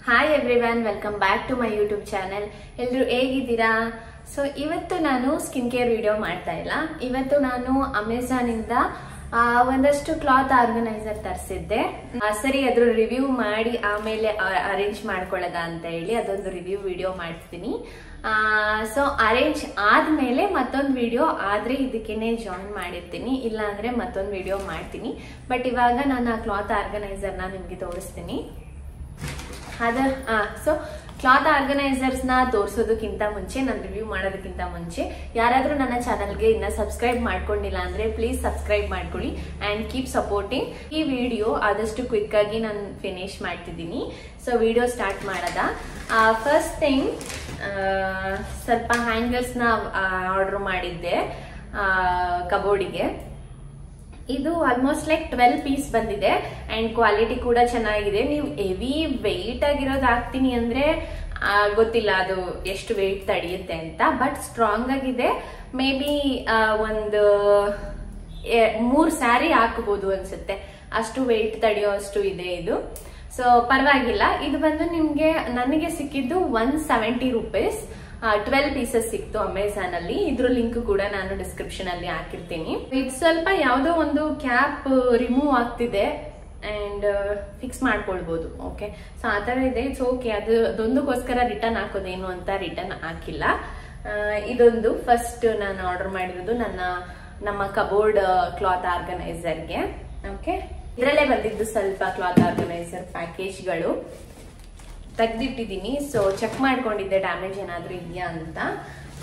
Hi everyone, welcome back to my YouTube channel. ಎಲ್ಲರೂ ಹೇಗಿದ್ದೀರಾ? So ಇವತ್ತು ನಾನು ಸ್ಕಿನ್ ಕೇರ್ ವಿಡಿಯೋ ಮಾಡ್ತಾ ಇಲ್ಲ. ಇವತ್ತು ನಾನು ಅಮೆಝಾನ್ ಇಂದ ಒಂದಷ್ಟು ಕ್ಲಾತ್ ಆರ್ಗನೈಸರ್ ತರಿಸಿದ್ದೆ. ಸರಿ, ಅದ್ರ ರಿವ್ಯೂ ಮಾಡಿ ಆಮೇಲೆ ಅರೇಂಜ್ ಮಾಡ್ಕೊಳ್ಳೋದ ಅಂತ ಹೇಳಿ ಅದೊಂದು ರಿವ್ಯೂ ವಿಡಿಯೋ ಮಾಡ್ತೀನಿ. ಸೊ ಅರೇಂಜ್ ಆದ್ಮೇಲೆ ಮತ್ತೊಂದು ವಿಡಿಯೋ ಆದ್ರೆ ಇದಕ್ಕೇನೆ ಜಾಯಿನ್ ಮಾಡಿರ್ತೀನಿ, ಇಲ್ಲ ಅಂದ್ರೆ ಮತ್ತೊಂದು ವಿಡಿಯೋ ಮಾಡ್ತೀನಿ. ಬಟ್ ಇವಾಗ ನಾನು ಆ ಕ್ಲಾತ್ ಆರ್ಗನೈಸರ್ನ ನಿಮ್ಗೆ ತೋರಿಸ್ತೀನಿ. ಸೊ ಕ್ಲಾತ್ ಆರ್ಗನೈಸರ್ಸ್ ನ ತೋರಿಸೋದಕ್ಕಿಂತ ಮುಂಚೆ, ನಾನು ರಿವ್ಯೂ ಮಾಡೋದಕ್ಕಿಂತ ಮುಂಚೆ ಯಾರಾದ್ರೂ ನನ್ನ ಚಾನಲ್ಗೆ ಇನ್ನ ಸಬ್ಸ್ಕ್ರೈಬ್ ಮಾಡ್ಕೊಂಡಿಲ್ಲ ಅಂದ್ರೆ ಪ್ಲೀಸ್ ಸಬ್ಸ್ಕ್ರೈಬ್ ಮಾಡ್ಕೊಳ್ಳಿ ಅಂಡ್ ಕೀಪ್ ಸಪೋರ್ಟಿಂಗ್. ಈ ವಿಡಿಯೋ ಆದಷ್ಟು ಕ್ವಿಕ್ ಆಗಿ ನಾನು ಫಿನಿಶ್ ಮಾಡ್ತಿದ್ದೀನಿ. ಸೊ ವಿಡಿಯೋ ಸ್ಟಾರ್ಟ್ ಮಾಡೋದ. ಫಸ್ಟ್ ಥಿಂಗ್, ಸ್ವಲ್ಪ ಹ್ಯಾಂಗರ್ಸ್ ನ ಆರ್ಡರ್ ಮಾಡಿದ್ದೆ ಕಬೋರ್ಡಿಗೆ. ಇದು ಆಲ್ಮೋಸ್ಟ್ ಲೈಕ್ 12 ಪೀಸ್ ಬಂದಿದೆ ಅಂಡ್ ಕ್ವಾಲಿಟಿ ಕೂಡ ಚೆನ್ನಾಗಿದೆ. ನೀವು ಹೆವಿ ವೆಯ್ಟ್ ಆಗಿರೋದು ಹಾಕ್ತೀನಿ ಅಂದ್ರೆ ಗೊತ್ತಿಲ್ಲ ಅದು ಎಷ್ಟು ವೆಯ್ಟ್ ತಡೆಯುತ್ತೆ ಅಂತ, ಬಟ್ ಸ್ಟ್ರಾಂಗ್ ಆಗಿದೆ. ಮೇ ಬಿ ಒಂದು 3 ಸ್ಯಾರಿ ಹಾಕಬಹುದು ಅನ್ಸುತ್ತೆ, ಅಷ್ಟು ವೆಯ್ಟ್ ತಡೆಯೋ ಅಷ್ಟು ಇದೆ ಇದು. ಸೊ ಪರವಾಗಿಲ್ಲ. ಇದು ಬಂದು ನಿಮ್ಗೆ ನನಗೆ ಸಿಕ್ಕಿದ್ದು 170 ರೂಪೀಸ್. 12 ಪೀಸಸ್ ಸಿಕ್ತು ಅಮೆಝಾನ್ ಅಲ್ಲಿ. ಇದ್ರ ಲಿಂಕ್ ಕೂಡ ನಾನು ಡಿಸ್ಕ್ರಿಪ್ಷನ್ ಅಲ್ಲಿ ಹಾಕಿರ್ತೀನಿ. ಇದು ಸ್ವಲ್ಪ ಯಾವ್ದೋ ಒಂದು ಕ್ಯಾಪ್ ರಿಮೂವ್ ಆಗ್ತಿದೆ ಅಂಡ್ ಫಿಕ್ಸ್ ಮಾಡ್ಕೊಳ್ಬಹುದು. ಓಕೆ, ಸೊ ಆತರ ಇದೆ. It's okay. ಅದೊಂದಕ್ಕೋಸ್ಕರ ರಿಟರ್ನ್ ಹಾಕೋದೇನು ಅಂತ ರಿಟರ್ನ್ ಹಾಕಿಲ್ಲ. ಇದೊಂದು ಫಸ್ಟ್ ನಾನು ಆರ್ಡರ್ ಮಾಡಿರೋದು ನಮ್ಮ ಕಬೋರ್ಡ್ ಕ್ಲಾತ್ ಆರ್ಗನೈಸರ್ಗೆ. ಓಕೆ, ಇದರಲ್ಲೇ ಬಂದಿದ್ದು ಸ್ವಲ್ಪ ಕ್ಲಾತ್ ಆರ್ಗನೈಸರ್ ಪ್ಯಾಕೇಜ್ಗಳು ತೆಗ್ದಿಟ್ಟಿದ್ದೀನಿ. ಸೊ ಚೆಕ್ ಮಾಡ್ಕೊಂಡಿದ್ದೆ ಡ್ಯಾಮೇಜ್ ಏನಾದ್ರೂ ಇದೆಯಾ ಅಂತ.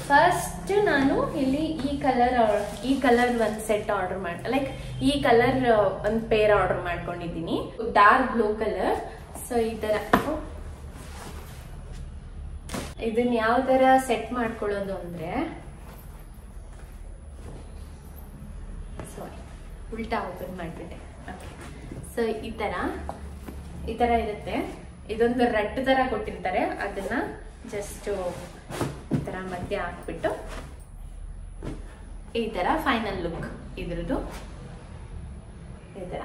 ಫಸ್ಟ್ ನಾನು ಇಲ್ಲಿ ಈ ಕಲರ್ ಒಂದು ಸೆಟ್ ಆರ್ಡರ್ ಲೈಕ್ ಈ ಕಲರ್ ಒಂದು ಪೇರ್ ಆರ್ಡರ್ ಮಾಡ್ಕೊಂಡಿದ್ದೀನಿ, ಡಾರ್ಕ್ ಬ್ಲೂ ಕಲರ್. ಸೊ ಈ ತರ ಇದನ್ನ ಯಾವ ತರ ಸೆಟ್ ಮಾಡ್ಕೊಳ್ಳೋದು ಅಂದ್ರೆ, ಸಾರಿ ಉಲ್ಟಾ ಓಪನ್ ಮಾಡ್ಬಿಟ್ಟೆ. ಓಕೆ, ಸೊ ಈ ತರ ಇರುತ್ತೆ. ಇದೊಂದು ರಟ್ ತರ ಕೊಟ್ಟಿರ್ತಾರೆ, ಅದನ್ನ ಜಸ್ಟ್ ಈ ತರ ಮಧ್ಯೆ ಹಾಕ್ಬಿಟ್ಟು ಈ ತರ ಫೈನಲ್ ಲುಕ್ ಇದ್ರದ್ದು ಈ ತರ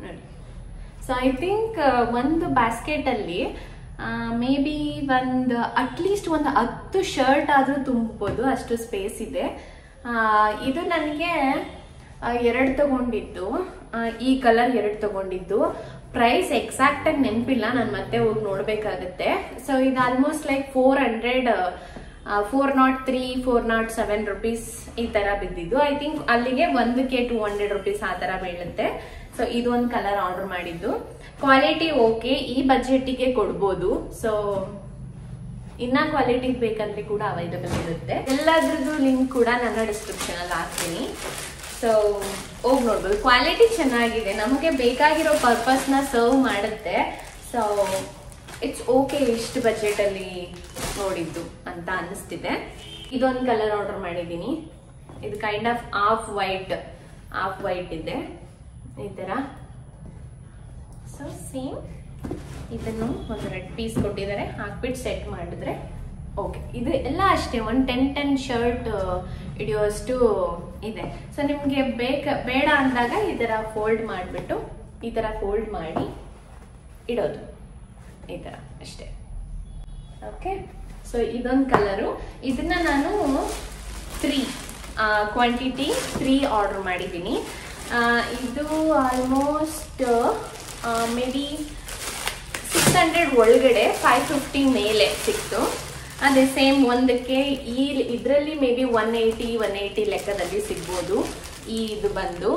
ನೋಡಿ. ಸೊ ಐ ಥಿಂಕ್ ಒಂದು ಬ್ಯಾಸ್ಕೆಟ್ ಅಲ್ಲಿ ಮೇ ಬಿ ಅಟ್ಲೀಸ್ಟ್ ಒಂದು 10 ಶರ್ಟ್ ಆದ್ರೂ ತುಂಬಬಹುದು, ಅಷ್ಟು ಸ್ಪೇಸ್ ಇದೆ. ಇದು ನನಗೆ 2 ತಗೊಂಡಿದ್ದು, ಈ ಕಲರ್ 2 ತಗೊಂಡಿದ್ದು. ಪ್ರೈಸ್ ಎಕ್ಸಾಕ್ಟ್ ಆಗಿ ನೆನಪಿಲ್ಲ, ನಾನು ಮತ್ತೆ ಹೋಗಿ ನೋಡ್ಬೇಕಾಗತ್ತೆ. ಸೊ ಇದು ಆಲ್ಮೋಸ್ಟ್ ಲೈಕ್ 403 407 ರೂಪೀಸ್ ಈ ತರ ಬಿದ್ದಿದ್ದು. ಐ ಥಿಂಕ್ ಅಲ್ಲಿಗೆ ಒಂದಕ್ಕೆ 200 ರೂಪೀಸ್ ಆ ತರ ಬೀಳುತ್ತೆ. ಸೊ ಇದು ಒಂದು ಕಲರ್ ಆರ್ಡರ್ ಮಾಡಿದ್ದು. ಕ್ವಾಲಿಟಿ ಓಕೆ, ಈ ಬಜೆಟ್ಗೆ ಕೊಡ್ಬೋದು. ಸೊ ಇನ್ನ ಕ್ವಾಲಿಟಿ ಬೇಕಂದ್ರೆ ಕೂಡ ಅವೈಲಬಲ್ ಇರುತ್ತೆ. ಎಲ್ಲದ್ರದ್ದು ಲಿಂಕ್ ಕೂಡ ನನ್ನ ಡಿಸ್ಕ್ರಿಪ್ಷನ್ ಅಲ್ಲಿ ಹಾಕ್ತೀನಿ. ಸೊ ಹೋಗಿ ನೋಡ್ಬೋದು. ಕ್ವಾಲಿಟಿ ಚೆನ್ನಾಗಿದೆ, ನಮಗೆ ಬೇಕಾಗಿರೋ ಪರ್ಪಸ್ ನ ಸರ್ವ್ ಮಾಡುತ್ತೆ. ಸೊ ಇಟ್ಸ್ ಓಕೆ, ಇಷ್ಟು ಬಜೆಟ್ ಅಲ್ಲಿ ನೋಡಿದ್ದು ಅಂತ ಅನಿಸ್ತಿದೆ. ಇದೊಂದು ಕಲರ್ ಆರ್ಡರ್ ಮಾಡಿದ್ದೀನಿ. ಇದು ಕೈಂಡ್ ಆಫ್ ಆಫ್ ವೈಟ್ ಇದೆ ಈ ತರ. ಸೊ ಸೇಮ್ ಇದನ್ನು ಒಂದು 2 ಪೀಸ್ ಕೊಟ್ಟಿದ್ದಾರೆ, ಹಾಕ್ಬಿಟ್ಟು ಸೆಟ್ ಮಾಡಿದ್ರೆ ಓಕೆ. ಇದು ಎಲ್ಲ ಅಷ್ಟೇ, ಒಂದು 10 ಶರ್ಟ್ ಹಿಡಿಯೋಷ್ಟು ಇದೆ. ಸೊ ನಿಮ್ಗೆ ಬೇಡ ಅಂದಾಗ ಈ ತರ ಫೋಲ್ಡ್ ಮಾಡಿಬಿಟ್ಟು ಈ ತರ ಫೋಲ್ಡ್ ಮಾಡಿ ಇಡೋದು, ಈ ತರ ಅಷ್ಟೇ. ಓಕೆ, ಸೊ ಇದೊಂದು ಕಲರು. ಇದನ್ನ ನಾನು 3 ಕ್ವಾಂಟಿಟಿ 3 ಆರ್ಡರ್ ಮಾಡಿದ್ದೀನಿ. ಇದು ಆಲ್ಮೋಸ್ಟ್ ಮೇ ಬಿ 600 ಒಳಗಡೆ 550 ಮೇಲೆ ಸಿಕ್ತು. ಅದೇ ಸೇಮ್ ಒಂದಕ್ಕೆ ಇದರಲ್ಲಿ ಮೇ ಬಿ 180 ಲೆಕ್ಕದಲ್ಲಿ ಸಿಗ್ಬೋದು. ಇದು ಬಂದು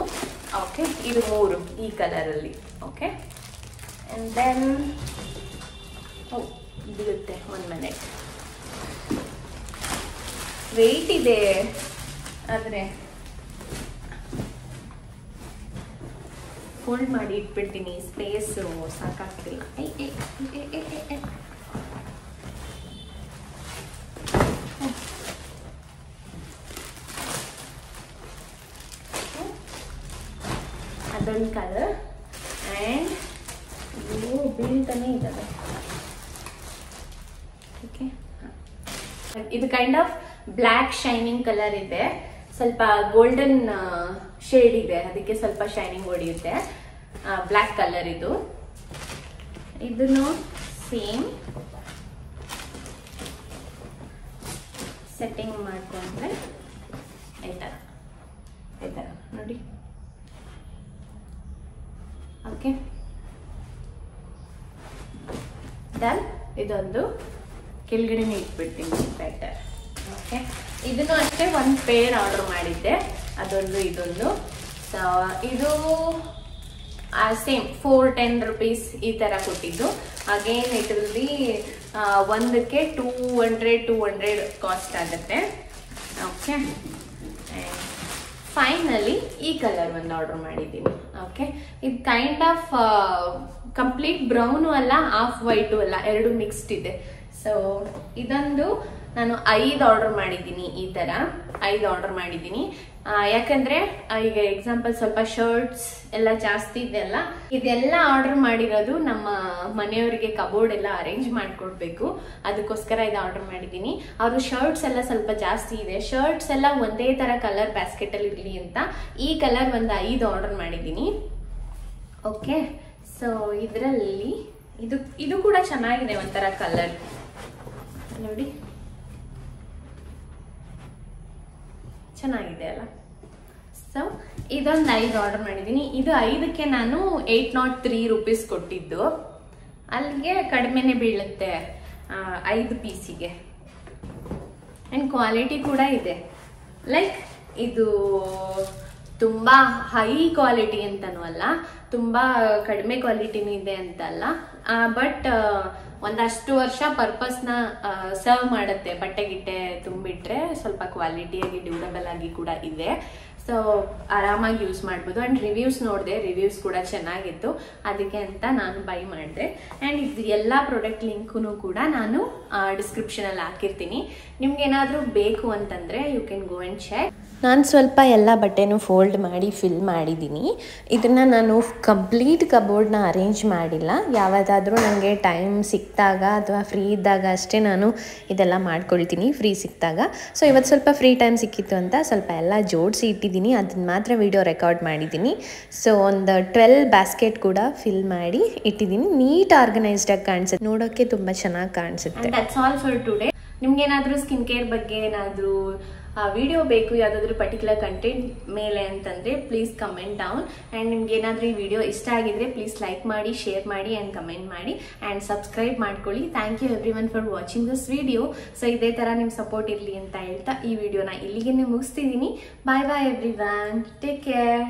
ಓಕೆ, ಇದು 3 ಈ ಕಲರ್ ಅಲ್ಲಿ. ಓಕೆ, ಅಂಡ್ ದೆನ್ ಬಿಡುತ್ತೆ 1 ಮಿನಿಟ್. ವೆಯ್ಟ್ ಇದೆ ಆದ್ರೆ ಫೋಲ್ಡ್ ಮಾಡಿ ಇಟ್ಬಿಡ್ತೀನಿ, ಸ್ಪೇಸ್ ಸಾಕಾಗ್ತಿಲ್ಲ. ಅದೊಂದು ಕಲರ್ ಅಂಡ್ ಬೀಳ್ತಾನೆ ಇದ್ದಾವೆ. ಓಕೆ, ಇದು kind of black shining colour ಇದೆ, ಸ್ವಲ್ಪ ಗೋಲ್ಡನ್ ಶೇಡ್ ಇದೆ, ಅದಕ್ಕೆ ಸ್ವಲ್ಪ ಶೈನಿಂಗ್ ಹೊಡೆಯುತ್ತೆ. ಬ್ಲ್ಯಾಕ್ ಕಲರ್ ಇದು. ಇದನ್ನು ಸೇಮ್ ಸೆಟ್ಟಿಂಗ್ ಮಾಡ್ಕೊಂಡ್ರೆ ಈ ಥರ ನೋಡಿ. Okay, done. ಇದೊಂದು ಕೆಳಗಡೆ ಇಟ್ಬಿಡ್ತೀನಿ ಬೆಟರ್. ಓಕೆ, ಇದನ್ನು ಅಷ್ಟೇ ಒಂದು ಪೇರ್ ಆರ್ಡರ್ ಮಾಡಿದ್ದೆ, ಅದೊಂದು ಇದೊಂದು. ಸೊ ಇದು ಸೇಮ್ 410 rupees ಈ ಥರ ಕೊಟ್ಟಿದ್ದು. ಅಗೇನ್ ಇಟ್ ವಿಲ್ ಬಿ ಒಂದಕ್ಕೆ 200 ಕಾಸ್ಟ್ ಆಗುತ್ತೆ. ಓಕೆ, ಫೈನಲಿ ಈ ಕಲರ್ ಒಂದು ಆರ್ಡರ್ ಮಾಡಿದ್ದೀನಿ. ಓಕೆ, ಇದು ಕೈಂಡ್ ಆಫ್ ಕಂಪ್ಲೀಟ್ ಬ್ರೌನು ಅಲ್ಲ, ಹಾಫ್ ವೈಟು ಅಲ್ಲ, ಎರಡು ಮಿಕ್ಸ್ಡ್ ಇದೆ. ಸೊ ಇದೊಂದು ನಾನು 5 ಆರ್ಡರ್ ಮಾಡಿದ್ದೀನಿ. ಈ ತರ 5 ಆರ್ಡರ್ ಮಾಡಿದ್ದೀನಿ. ಯಾಕಂದ್ರೆ ಈಗ ಎಕ್ಸಾಂಪಲ್ ಸ್ವಲ್ಪ ಶರ್ಟ್ಸ್ ಎಲ್ಲ ಜಾಸ್ತಿ ಇದೆಲ್ಲ, ಇದೆಲ್ಲ ಆರ್ಡರ್ ಮಾಡಿರೋದು ನಮ್ಮ ಮನೆಯವರಿಗೆ ಕಬೋರ್ಡ್ ಎಲ್ಲ ಅರೇಂಜ್ ಮಾಡ್ಕೊಡ್ಬೇಕು, ಅದಕ್ಕೋಸ್ಕರ ಇದು ಆರ್ಡರ್ ಮಾಡಿದ್ದೀನಿ. ಅವರು ಶರ್ಟ್ಸ್ ಎಲ್ಲ ಸ್ವಲ್ಪ ಜಾಸ್ತಿ ಇದೆ, ಶರ್ಟ್ಸ್ ಎಲ್ಲ ಒಂದೇ ತರ ಕಲರ್ ಬ್ಯಾಸ್ಕೆಟ್ ಅಲ್ಲಿ ಇರ್ಲಿ ಅಂತ ಈ ಕಲರ್ ಒಂದು 5 ಆರ್ಡರ್ ಮಾಡಿದ್ದೀನಿ. ಓಕೆ, ಸೊ ಇದರಲ್ಲಿ ಇದು ಕೂಡ ಚೆನ್ನಾಗಿದೆ, ಒಂಥರ ಕಲರ್ ನೋಡಿ, ಚೆನ್ನಾಗಿದೆ ಅಲ್ಲ. ಸೊ ಇದೊಂದು 5 ಆರ್ಡರ್ ಮಾಡಿದ್ದೀನಿ. ಇದು 5ಕ್ಕೆ ನಾನು 803 rupees ಕೊಟ್ಟಿದ್ದು, ಅಲ್ಲಿಗೆ ಕಡಿಮೆನೆ ಬೀಳುತ್ತೆ 5 ಪೀಸಿಗೆ. ಆ್ಯಂಡ್ ಕ್ವಾಲಿಟಿ ಕೂಡ ಇದೆ, ಲೈಕ್ ಇದು ತುಂಬ ಹೈ ಕ್ವಾಲಿಟಿ ಅಂತನೂ ಅಲ್ಲ, ತುಂಬ ಕಡಿಮೆ ಕ್ವಾಲಿಟಿನೂ ಇದೆ ಅಂತಲ್ಲ. ಬಟ್ ಒಂದಷ್ಟು ವರ್ಷ ಪರ್ಪಸ್ನ ಸರ್ವ್ ಮಾಡುತ್ತೆ, ಬಟ್ಟೆ ಗಿಟ್ಟೆ ತುಂಬಿಟ್ರೆ ಸ್ವಲ್ಪ ಕ್ವಾಲಿಟಿಯಾಗಿ ಡ್ಯೂರಬಲ್ ಆಗಿ ಕೂಡ ಇದೆ. ಸೊ ಆರಾಮಾಗಿ ಯೂಸ್ ಮಾಡ್ಬೋದು. ಆ್ಯಂಡ್ ರಿವ್ಯೂಸ್ ನೋಡಿದೆ, ರಿವ್ಯೂಸ್ ಕೂಡ ಚೆನ್ನಾಗಿತ್ತು, ಅದಕ್ಕೆ ಅಂತ ನಾನು ಬೈ ಮಾಡಿದೆ. ಆ್ಯಂಡ್ ಇದು ಎಲ್ಲ ಪ್ರಾಡಕ್ಟ್ ಲಿಂಕ್ನು ಕೂಡ ನಾನು ಡಿಸ್ಕ್ರಿಪ್ಷನಲ್ಲಿ ಹಾಕಿರ್ತೀನಿ. ನಿಮ್ಗೇನಾದರೂ ಬೇಕು ಅಂತಂದರೆ you can go and check. ನಾನು ಸ್ವಲ್ಪ ಎಲ್ಲ ಬಟ್ಟೆನೂ ಫೋಲ್ಡ್ ಮಾಡಿ ಫಿಲ್ ಮಾಡಿದ್ದೀನಿ. ಇದನ್ನು ನಾನು ಕಂಪ್ಲೀಟ್ ಕಬೋರ್ಡ್ನ ಅರೇಂಜ್ ಮಾಡಿಲ್ಲ, ಯಾವುದಾದ್ರೂ ನನಗೆ ಟೈಮ್ ಸಿಕ್ಕಿದಾಗ ಅಥವಾ ಫ್ರೀ ಇದ್ದಾಗ ಅಷ್ಟೇ ನಾನು ಇದೆಲ್ಲ ಮಾಡ್ಕೊಳ್ತೀನಿ, ಫ್ರೀ ಸಿಕ್ಕಿದಾಗ. ಸೊ ಇವತ್ತು ಸ್ವಲ್ಪ ಫ್ರೀ ಟೈಮ್ ಸಿಕ್ಕಿತ್ತು ಅಂತ ಸ್ವಲ್ಪ ಎಲ್ಲ ಜೋಡಿಸಿ ಇಟ್ಟಿದ್ದೀನಿ, ಅದನ್ನ ಮಾತ್ರ ವಿಡಿಯೋ ರೆಕಾರ್ಡ್ ಮಾಡಿದ್ದೀನಿ. ಸೊ ಒಂದು 12 ಬ್ಯಾಸ್ಕೆಟ್ ಕೂಡ ಫಿಲ್ ಮಾಡಿ ಇಟ್ಟಿದ್ದೀನಿ. ನೀಟ್ ಆರ್ಗನೈಸ್ಡಾಗಿ ಕಾಣಿಸುತ್ತೆ, ನೋಡೋಕ್ಕೆ ತುಂಬ ಚೆನ್ನಾಗಿ ಕಾಣಿಸುತ್ತೆ. That's all for today. ನಿಮ್ಗೇನಾದರೂ ಸ್ಕಿನ್ ಕೇರ್ ಬಗ್ಗೆ ಏನಾದರೂ ವಿಡಿಯೋ ಬೇಕು, ಯಾವುದಾದ್ರೂ ಪರ್ಟಿಕ್ಯುಲರ್ ಕಂಟೆಂಟ್ ಮೇಲೆ ಅಂತಂದರೆ ಪ್ಲೀಸ್ ಕಮೆಂಟ್ ಡೌನ್. ಆ್ಯಂಡ್ ನಿಮ್ಗೆ ಏನಾದರೂ ಈ ವಿಡಿಯೋ ಇಷ್ಟ ಆಗಿದ್ರೆ ಪ್ಲೀಸ್ ಲೈಕ್ ಮಾಡಿ, ಶೇರ್ ಮಾಡಿ ಆ್ಯಂಡ್ ಕಮೆಂಟ್ ಮಾಡಿ ಆ್ಯಂಡ್ ಸಬ್ಸ್ಕ್ರೈಬ್ ಮಾಡ್ಕೊಳ್ಳಿ. Thank you everyone for watching this video. So ಇದೇ ಥರ ನಿಮ್ಮ ಸಪೋರ್ಟ್ ಇರಲಿ ಅಂತ ಹೇಳ್ತಾ ಈ ವಿಡಿಯೋನ ಇಲ್ಲಿಗೆ ಮುಗಿಸ್ತಿದ್ದೀನಿ. ಬಾಯ್ ಬಾಯ್ ಎವ್ರಿ ಒನ್, ಟೇಕ್ ಕೇರ್.